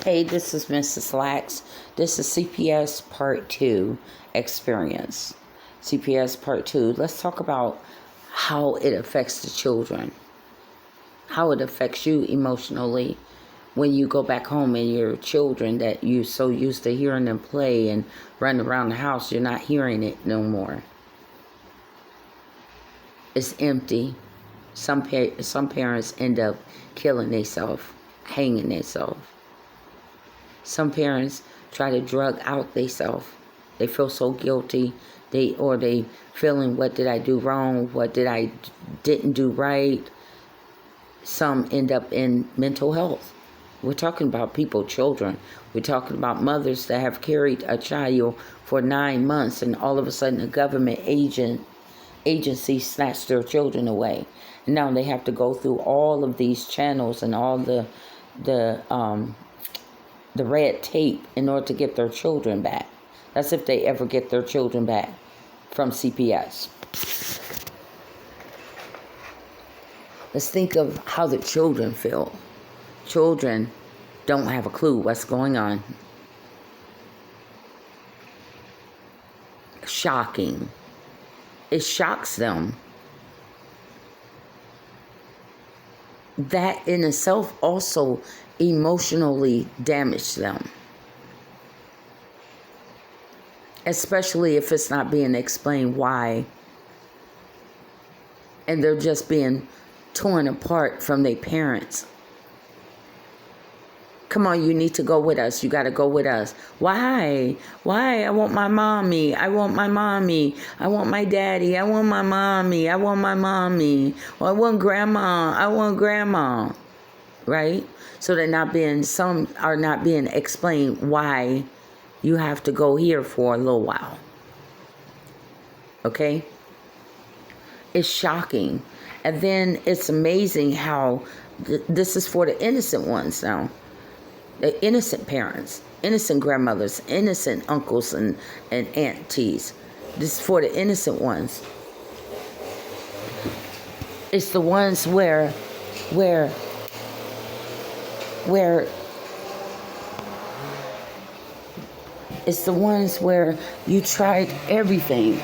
Hey, this is Mrs. Lax. This is CPS Part 2 experience. CPS Part 2. Let's talk about how it affects the children. How it affects you emotionally when you go back home and your children that you so used to hearing them play and run around the house, you're not hearing it no more. It's empty. Some parents end up killing themselves, hanging themselves. Some parents try to drug out themselves. They feel so guilty. They feeling, what did I do wrong? What didn't do right? Some end up in mental health. We're talking about children. We're talking about mothers that have carried a child for 9 months and all of a sudden a government agency snatched their children away. And now they have to go through all of these channels and all the red tape in order to get their children back. That's if they ever get their children back from CPS. Let's think of how the children feel. Children don't have a clue what's going on. Shocking. It shocks them. That in itself also emotionally damage them. Especially if it's not being explained why. And they're just being torn apart from their parents. Come on, you need to go with us. You got to go with us. Why? Why? I want my mommy. I want my mommy. I want my daddy. I want my mommy. I want my mommy. Well, I want grandma. I want grandma. Right? So some are not being explained why you have to go here for a little while. Okay? It's shocking. And then it's amazing how this is for the innocent ones now. The innocent parents, innocent grandmothers, innocent uncles and aunties. This is for the innocent ones. It's the ones where it's the ones where you tried everything.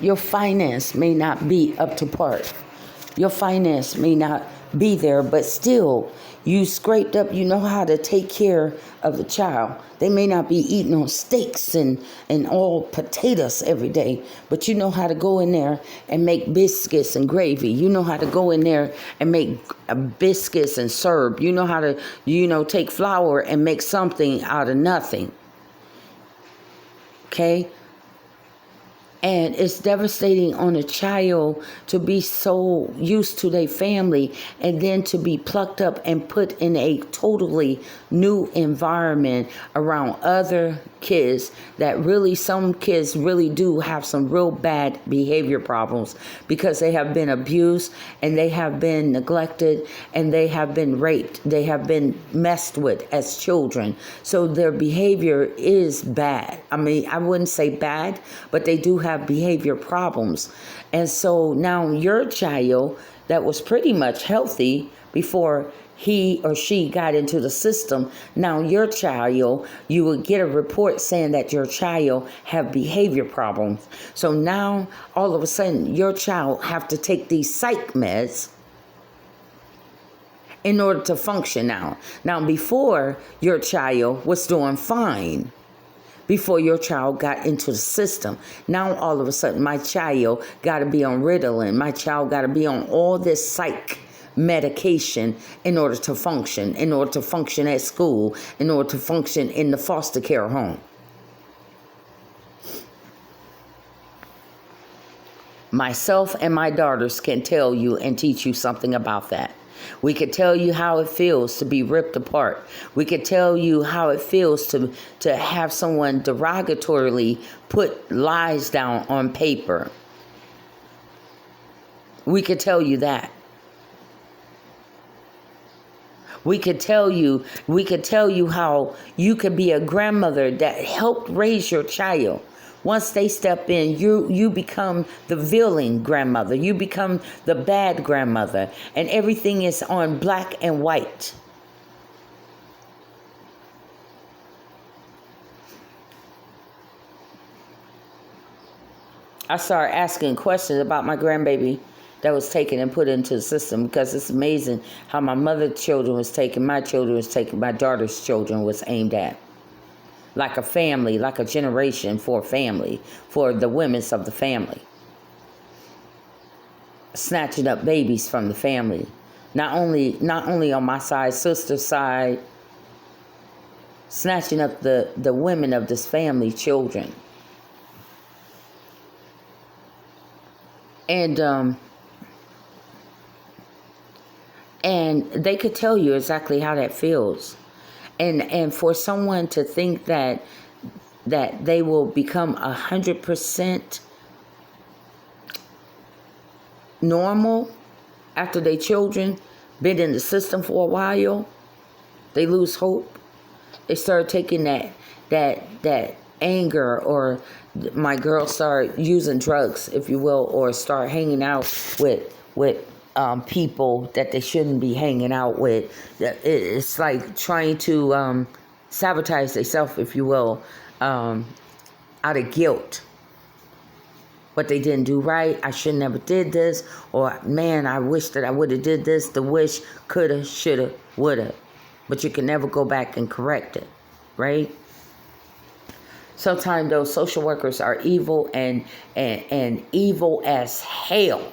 Your finance may not be up to par. Your finance may not be there, but still, you scraped up, you know how to take care of the child. They may not be eating on steaks and all potatoes every day, but you know how to go in there and make biscuits and gravy. You know how to go in there and make biscuits and syrup. You know how to, take flour and make something out of nothing. Okay? And it's devastating on a child to be so used to their family and then to be plucked up and put in a totally new environment around other kids that really, some kids really do have some real bad behavior problems because they have been abused and they have been neglected and they have been raped. They have been messed with as children. So their behavior is bad. I mean, I wouldn't say bad, but they do have behavior problems. And so now your child that was pretty much healthy before he or she got into the system, now your child, you would get a report saying that your child have behavior problems. So now all of a sudden your child have to take these psych meds in order to function now. Now before, your child was doing fine. Before your child got into the system. Now all of a sudden my child got to be on Ritalin. My child got to be on all this psych medication in order to function at school, in order to function in the foster care home. Myself and my daughters can tell you and teach you something about that. We could tell you how it feels to be ripped apart. We could tell you how it feels to have someone derogatorily put lies down on paper. We could tell you that. We could tell you how you could be a grandmother that helped raise your child. Once they step in, you become the villain grandmother. You become the bad grandmother. And everything is on black and white. I started asking questions about my grandbaby that was taken and put into the system, because it's amazing how my mother's children was taken, my children was taken, my daughter's children was aimed at. Like a family, like a generation for a family, for the women's of the family. Snatching up babies from the family. Not only on my side, sister's side, snatching up the women of this family, children. And they could tell you exactly how that feels. And for someone to think that they will become 100% normal after their children been in the system for a while, they lose hope. They start taking that anger, or my girls start using drugs, if you will, or start hanging out with people that they shouldn't be hanging out with. It's like trying to sabotage themselves, if you will, out of guilt. What they didn't do right, I should never did this, or man, I wish that I would have did this, the wish, coulda, shoulda, woulda. But you can never go back and correct it, right? Sometimes those social workers are evil and evil as hell.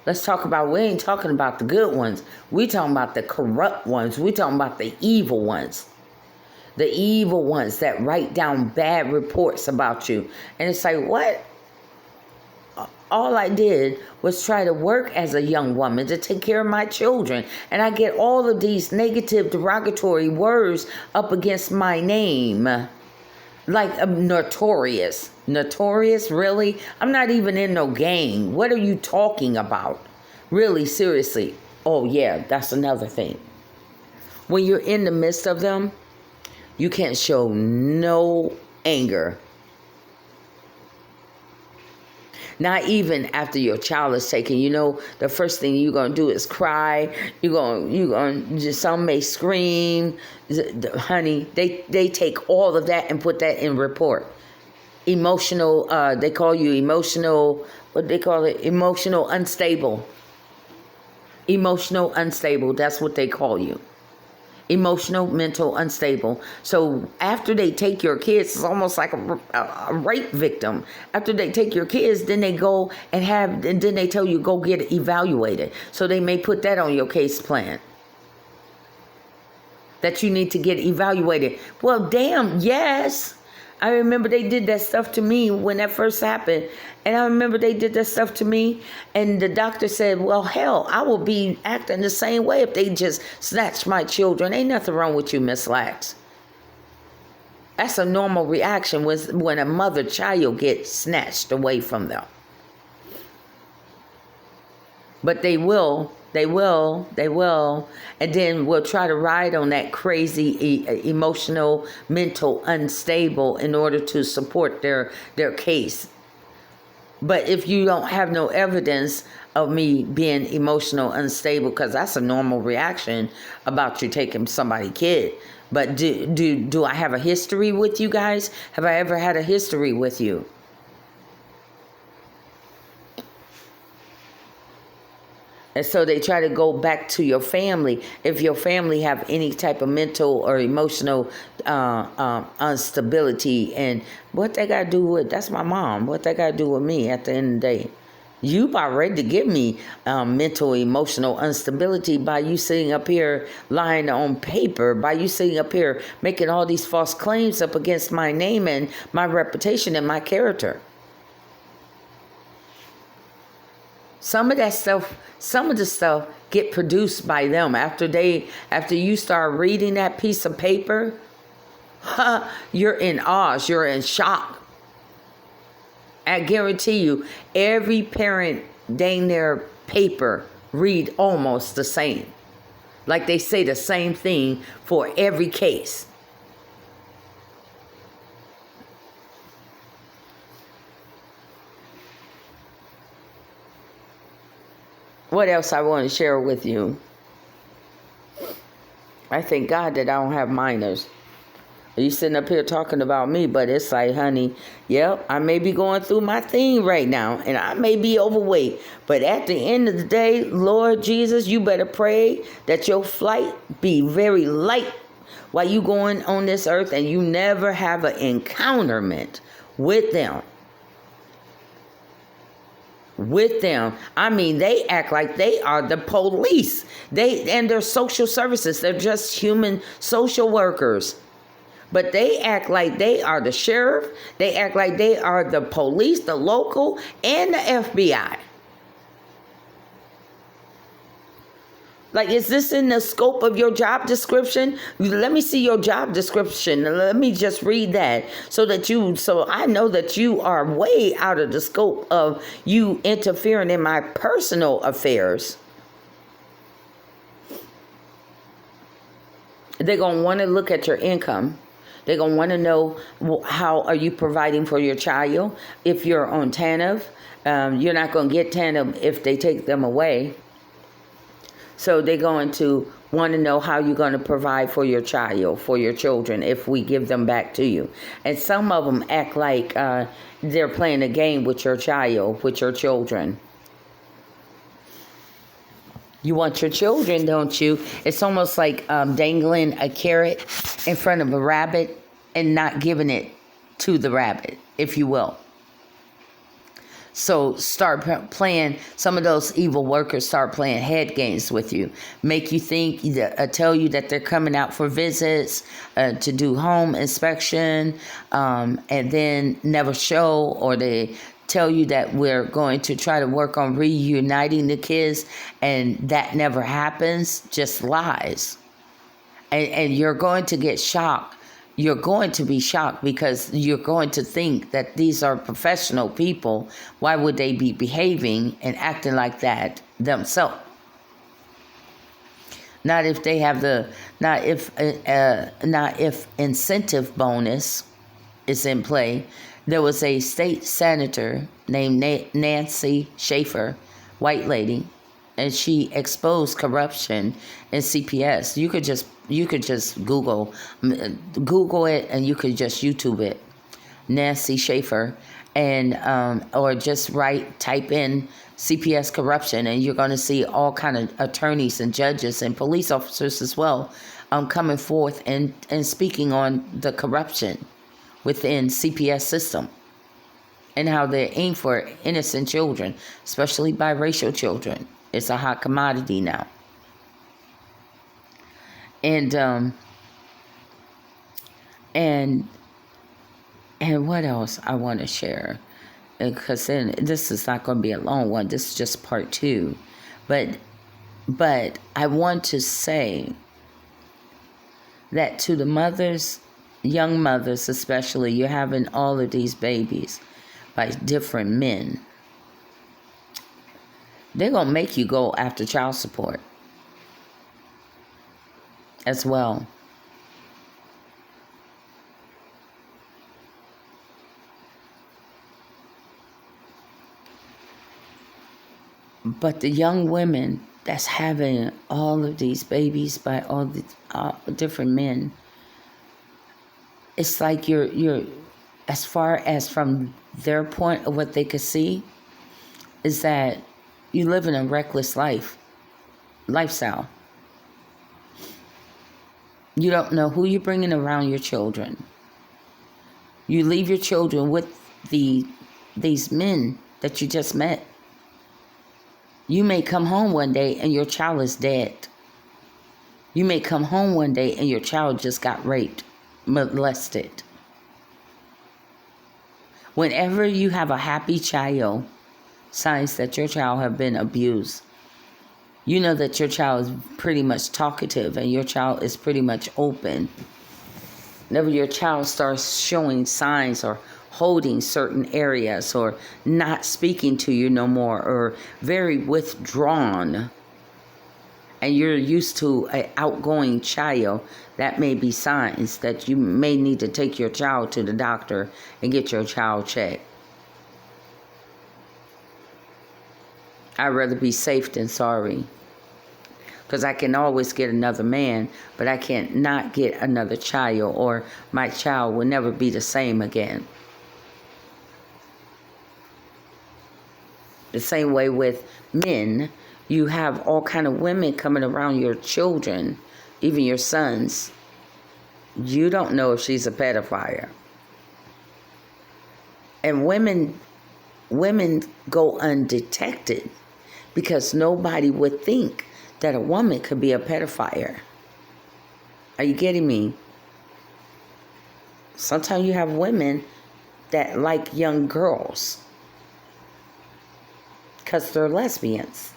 Let's talk about, we ain't talking about the good ones. We talking about the corrupt ones. We talking about the evil ones. The evil ones that write down bad reports about you. And it's like, what? All I did was try to work as a young woman to take care of my children. And I get all of these negative, derogatory words up against my name. Like notorious. Notorious, really? I'm not even in no gang. What are you talking about? Really, seriously. Oh, yeah, that's another thing. When you're in the midst of them, you can't show no anger. Not even after your child is taken. You know, the first thing you're going to do is cry. You're going to, some may scream. Honey, they take all of that and put that in report. Emotional, they call you emotional, what they call it? Emotional unstable. Emotional unstable, that's what they call you. Emotional, mental, unstable. So after they take your kids, it's almost like a rape victim. After they take your kids, then they go and then they tell you go get evaluated. So they may put that on your case plan, that you need to get evaluated. Well, damn, yes. I remember they did that stuff to me when that first happened. And I remember they did that stuff to me. And the doctor said, well, hell, I will be acting the same way if they just snatch my children. Ain't nothing wrong with you, Miss Lax. That's a normal reaction when a mother child gets snatched away from them. But they will, and then we'll try to ride on that crazy, emotional, mental, unstable in order to support their case. But if you don't have no evidence of me being emotional, unstable, because that's a normal reaction about you taking somebody's kid. But do I have a history with you guys? Have I ever had a history with you? And so they try to go back to your family. If your family have any type of mental or emotional instability, and what they got to do with, that's my mom, what they got to do with me at the end of the day. You about ready to give me mental, emotional instability by you sitting up here lying on paper, by you sitting up here making all these false claims up against my name and my reputation and my character. Some of the stuff get produced by them after you start reading that piece of paper. You're in awe, you're in shock. I guarantee you, every parent dang their paper read almost the same. Like they say the same thing for every case. What else I want to share with you? I thank God that I don't have minors. You sitting up here talking about me, but it's like, honey, yep, I may be going through my thing right now, and I may be overweight. But at the end of the day, Lord Jesus, you better pray that your flight be very light while you going on this earth, and you never have an encounterment with them. With them. I mean, they act like they are the police. And they're social services. They're just human social workers. But they act like they are the sheriff. They act like they are the police, the local, and the FBI. Like, is this in the scope of your job description? Let me see your job description. Let me just read that so I know that you are way out of the scope of you interfering in my personal affairs. They're going to want to look at your income. They're going to want to know how are you providing for your child. If you're on TANF, you're not going to get TANF if they take them away. So they're going to want to know how you're going to provide for your child, for your children, if we give them back to you. And some of them act like they're playing a game with your child, with your children. You want your children, don't you? It's almost like dangling a carrot in front of a rabbit and not giving it to the rabbit, if you will. So start playing, some of those evil workers start playing head games with you. Make you think, tell you that they're coming out for visits, to do home inspection, and then never show, or they tell you that we're going to try to work on reuniting the kids, and that never happens, just lies. And you're going to get shocked. You're going to be shocked because you're going to think that these are professional people. Why would they be behaving and acting like that themselves? Not if they have not if incentive bonus is in play. There was a state senator named Nancy Schaefer, white lady, and she exposed corruption in CPS. You could just Google it, and you could just YouTube it, Nancy Schaefer, and or just type in CPS corruption, and you're going to see all kind of attorneys and judges and police officers as well, coming forth and speaking on the corruption within CPS system, and how they aim for innocent children, especially biracial children. It's a hot commodity now. And what else I want to share? Because then this is not going to be a long one. This is just part 2. But I want to say that to the mothers, young mothers especially, you're having all of these babies by different men. They're going to make you go after child support as well. But the young women that's having all of these babies by all the different men, it's like you're as far as from their point of what they could see, is that you live in a reckless lifestyle. You don't know who you're bringing around your children. You leave your children with these men that you just met. You may come home one day and your child is dead. You may come home one day and your child just got raped, molested. Whenever you have a happy child, signs that your child have been abused. You know that your child is pretty much talkative and your child is pretty much open. Whenever your child starts showing signs or holding certain areas or not speaking to you no more or very withdrawn, and you're used to an outgoing child, that may be signs that you may need to take your child to the doctor and get your child checked. I'd rather be safe than sorry. Because I can always get another man, but I can't not get another child, or my child will never be the same again. The same way with men, you have all kind of women coming around your children, even your sons. You don't know if she's a pedophile. And women go undetected because nobody would think that a woman could be a pedophile. Are you getting me? Sometimes you have women that like young girls because they're lesbians.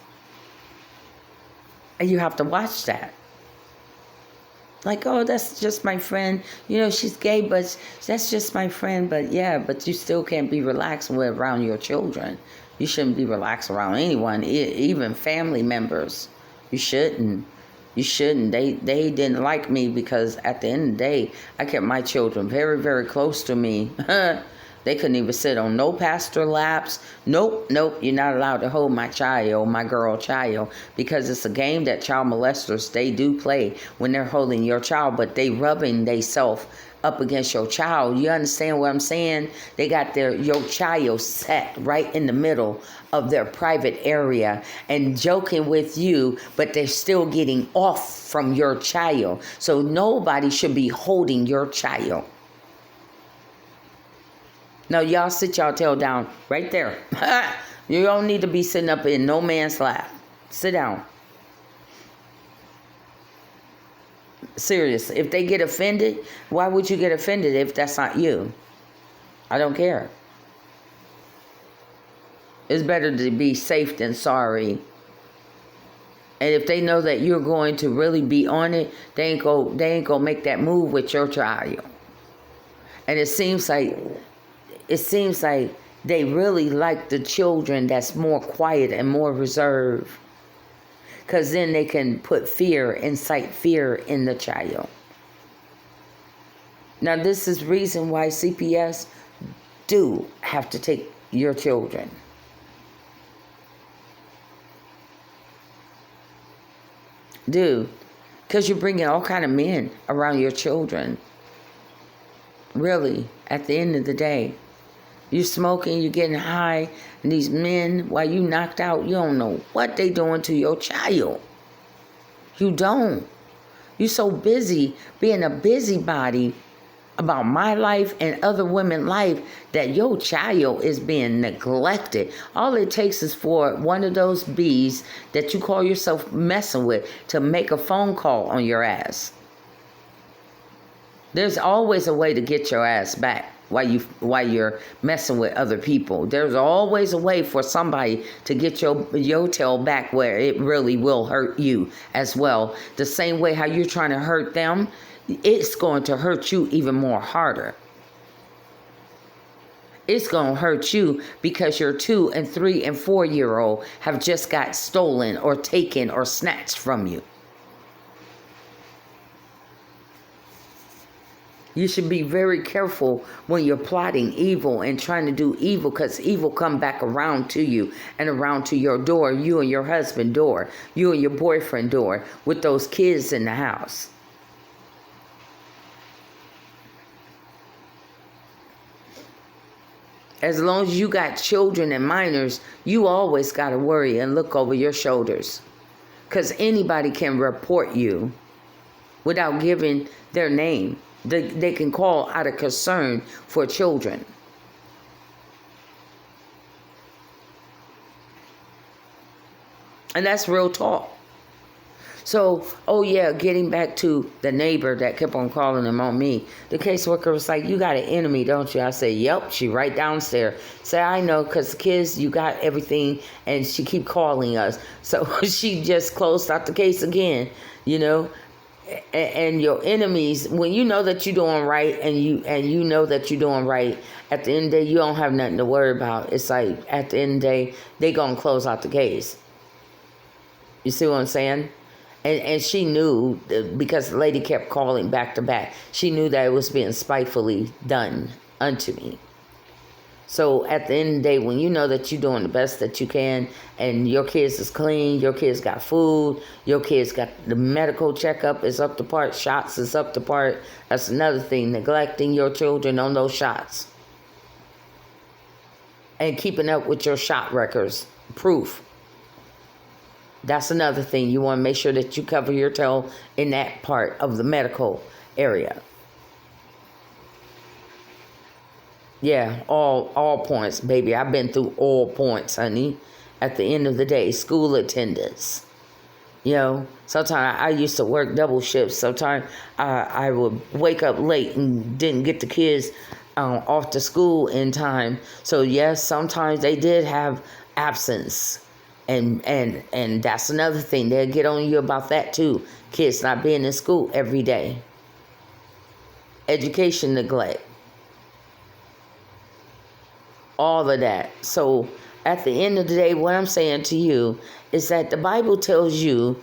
And you have to watch that. Like, oh, that's just my friend. You know, she's gay, but that's just my friend. But yeah, but you still can't be relaxed around your children. You shouldn't be relaxed around anyone, even family members. You shouldn't. You shouldn't. They didn't like me because at the end of the day, I kept my children very, very close to me. They couldn't even sit on no pastor laps. Nope, you're not allowed to hold my child, my girl child, because it's a game that child molesters, they do play when they're holding your child, but they rubbing themselves up against your child. You understand what I'm saying? They got your child set right in the middle of their private area and joking with you, but they're still getting off from your child. So nobody should be holding your child. No, y'all sit y'all tail down right there. You don't need to be sitting up in no man's lap. Sit down. Serious. If they get offended, why would you get offended if that's not you? I don't care. It's better to be safe than sorry. And if they know that you're going to really be on it, they ain't gonna make that move with your child. And it seems like they really like the children that's more quiet and more reserved. Because then they can incite fear in the child. Now this is reason why CPS do have to take your children. Do. Because you're bringing all kind of men around your children. Really, at the end of the day. You smoking, you're getting high, and these men, while you knocked out, you don't know what they doing to your child. You don't. You're so busy being a busybody about my life and other women's life that your child is being neglected. All it takes is for one of those bees that you call yourself messing with to make a phone call on your ass. There's always a way to get your ass back. While you're messing with other people, there's always a way for somebody to get your tail back where it really will hurt you as well. The same way how you're trying to hurt them, it's going to hurt you even more harder. It's going to hurt you because your 2 and 3 and 4-year-old have just got stolen or taken or snatched from you. You should be very careful when you're plotting evil and trying to do evil, because evil come back around to you and around to your door, you and your husband door, you and your boyfriend door, with those kids in the house. As long as you got children and minors, you always got to worry and look over your shoulders, because anybody can report you without giving their name. They can call out of concern for children. And that's real talk. So, oh yeah, getting back to the neighbor that kept on calling him on me. The caseworker was like, you got an enemy, don't you? I said, yep, she right downstairs. Say, I know, because kids, you got everything, and she keep calling us. So she just closed out the case again, you know. And your enemies, when you know that you're doing right, and you know that you're doing right, at the end of the day, you don't have nothing to worry about. It's like, at the end of the day, they gonna close out the case. You see what I'm saying? And she knew, because the lady kept calling back to back, she knew that it was being spitefully done unto me. So at the end of the day, when you know that you're doing the best that you can, and your kids is clean, your kids got food, your kids got the medical checkup is up to part, shots is up to part. That's another thing, neglecting your children on those shots. And keeping up with your shot records, proof. That's another thing. You want to make sure that you cover your toe in that part of the medical area. Yeah, all points, baby. I've been through all points, honey. At the end of the day, school attendance. You know, sometimes I used to work double shifts. Sometimes I would wake up late and didn't get the kids off to school in time. So yes, sometimes they did have absence. And that's another thing. They'll get on you about that too. Kids not being in school every day. Education neglect. All of that. So at the end of the day, what I'm saying to you is that the Bible tells you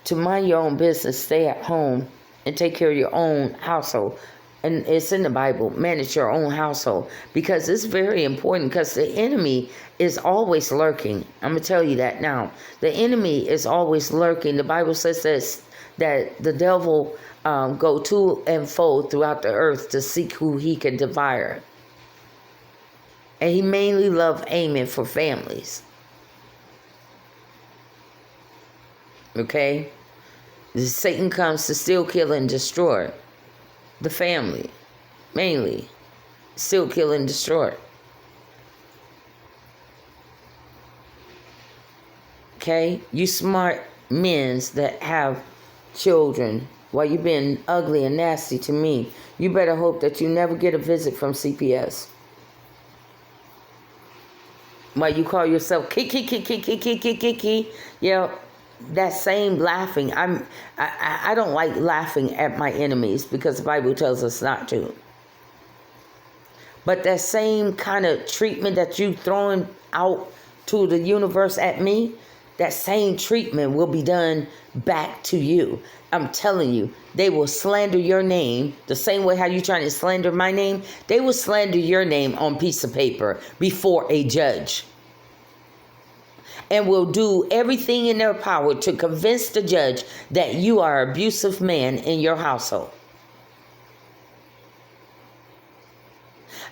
to mind your own business, stay at home, and take care of your own household. And it's in the Bible, manage your own household, because it's very important, because the enemy is always lurking. I'm going to tell you that now. The enemy is always lurking. The Bible says this, that the devil go to and fro throughout the earth to seek who he can devour. And he mainly loved aiming for families. Okay? Satan comes to steal, kill, and destroy the family. Mainly. Steal, kill, and destroy. Okay? You smart men that have children, while you being ugly and nasty to me, you better hope that you never get a visit from CPS. While you call yourself Kiki, yeah, that same laughing. I don't like laughing at my enemies, because the Bible tells us not to. But that same kind of treatment that you throwing out to the universe at me, that same treatment will be done back to you. I'm telling you, they will slander your name the same way how you trying to slander my name. They will slander your name on a piece of paper before a judge. And will do everything in their power to convince the judge that you are an abusive man in your household.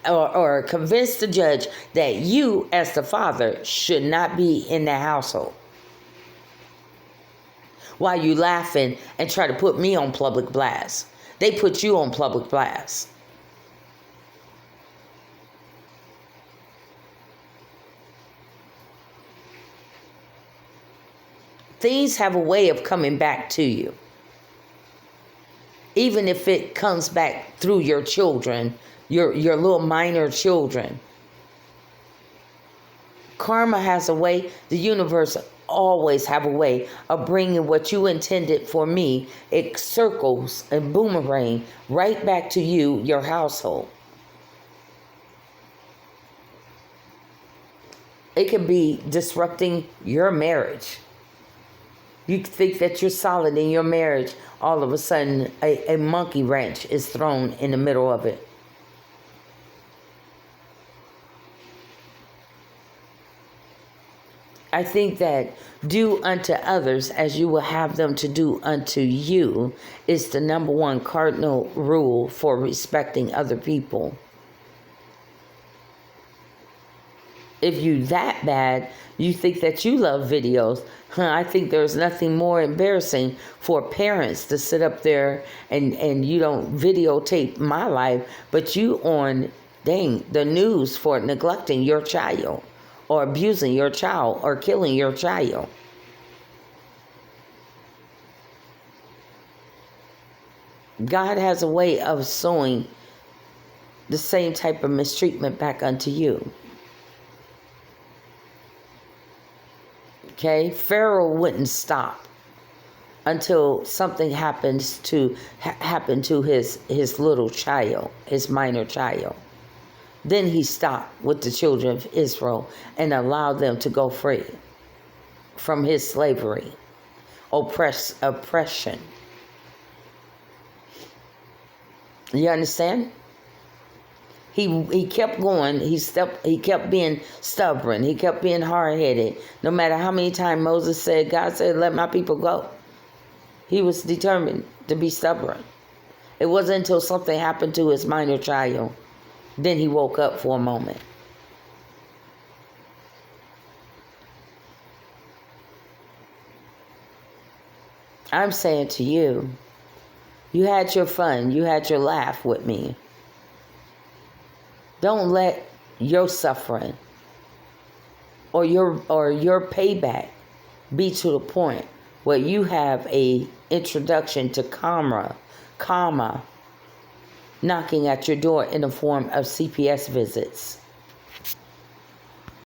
Or convince the judge that you, as the father, should not be in the household. While you laughing and try to put me on public blast. They put you on public blast. Things have a way of coming back to you. Even if it comes back through your children, your little minor children. Karma has a way, the universe always have a way of bringing what you intended for me. It circles and boomerang right back to you, your household. It could be disrupting your marriage. You think that you're solid in your marriage, all of a sudden a monkey wrench is thrown in the middle of it. I think that do unto others as you will have them to do unto you is the number one cardinal rule for respecting other people. If you that bad, you think that you love videos. I think there's nothing more embarrassing for parents to sit up there and you don't videotape my life, but you on, the news for neglecting your child or abusing your child or killing your child. God has a way of sowing the same type of mistreatment back unto you. Okay, Pharaoh wouldn't stop until something happened to his little child, his minor child. Then he stopped with the children of Israel and allowed them to go free from his slavery, oppression. You understand? He kept going. He kept being stubborn. He kept being hard-headed. No matter how many times Moses said, God said, let my people go. He was determined to be stubborn. It wasn't until something happened to his minor child, then he woke up for a moment. I'm saying to you, you had your fun, you had your laugh with me. Don't let your suffering or your payback be to the point where you have a introduction to karma knocking at your door in the form of CPS visits.